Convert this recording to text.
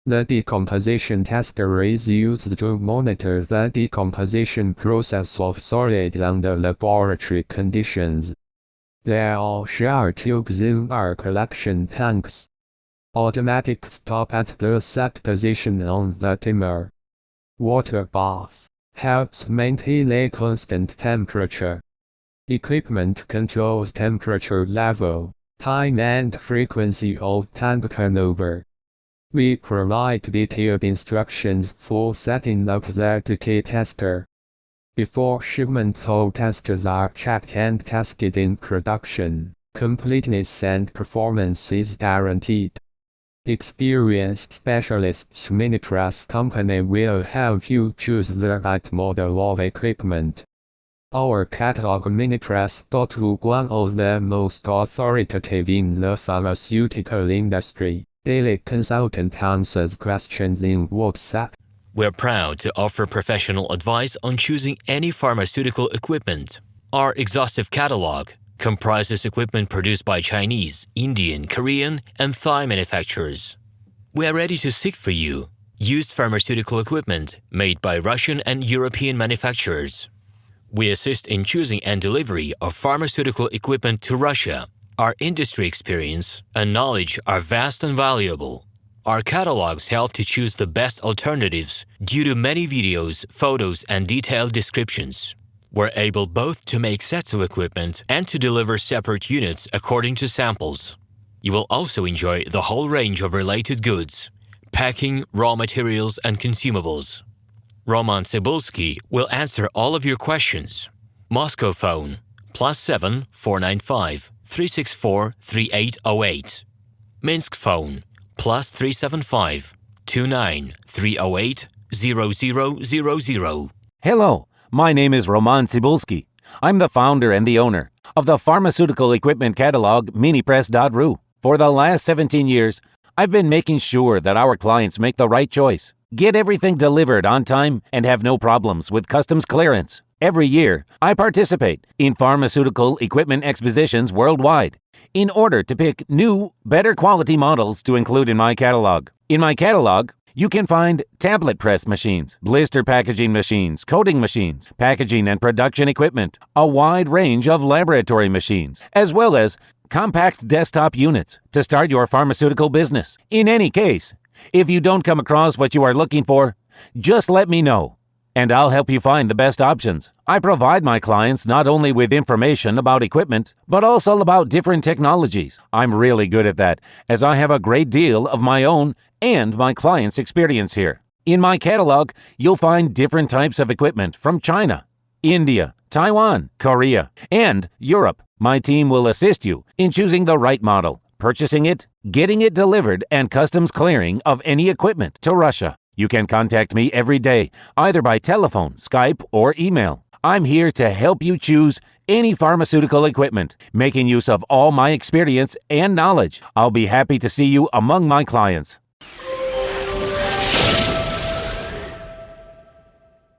The decomposition tester is used to monitor the decomposition process of solid under laboratory conditions. There are shower tubes in our collection tanks. Automatic stop at the set position on the dimmer. Water bath helps maintain a constant temperature. Equipment controls temperature level, time and frequency of tank turnover. We provide detailed instructions for setting up the decay tester. Before shipment, all testers are checked and tested in production. Completeness and performance is guaranteed. Experienced specialists Minipress company will help you choose the right model of equipment. Our catalog Minipress.ru, one of the most authoritative in the pharmaceutical industry. Daily consultant answers questions in WhatsApp. We're proud to offer professional advice on choosing any pharmaceutical equipment. Our exhaustive catalog comprises equipment produced by Chinese, Indian, Korean, and Thai manufacturers. We are ready to seek for you used pharmaceutical equipment made by Russian and European manufacturers. We assist in choosing and delivery of pharmaceutical equipment to Russia. Our industry experience and knowledge are vast and valuable. Our catalogs help to choose the best alternatives due to many videos, photos, and detailed descriptions. We're able both to make sets of equipment and to deliver separate units according to samples. You will also enjoy the whole range of related goods, packing, raw materials, and consumables. RomanTsibulsky will answer all of your questions. Moscow phone +7 495 364 3808. Minsk phone +375 29 308 0000. Hello, my name is RomanTsibulsky. I'm the founder and the owner of the pharmaceutical equipment catalog Minipress.ru. For the last 17 years, I've been making sure that our clients make the right choice, get everything delivered on time, and have no problems with customs clearance. Every year, I participate in pharmaceutical equipment expositions worldwide in order to pick new, better quality models to include in my catalog. In my catalog, you can find tablet press machines, blister packaging machines, coating machines, packaging and production equipment, a wide range of laboratory machines, as well as compact desktop units to start your pharmaceutical business. In any case, if you don't come across what you are looking for, just let me know, and I'll help you find the best options. I provide my clients not only with information about equipment, but also about different technologies. I'm really good at that, as I have a great deal of my own and my clients' experience here. In my catalog, you'll find different types of equipment from China, India, Taiwan, Korea, and Europe. My team will assist you in choosing the right model, purchasing it, getting it delivered, and customs clearing of any equipment to Russia. You can contact me every day, either by telephone, Skype, or email. I'm here to help you choose any pharmaceutical equipment, making use of all my experience and knowledge. I'll be happy to see you among my clients.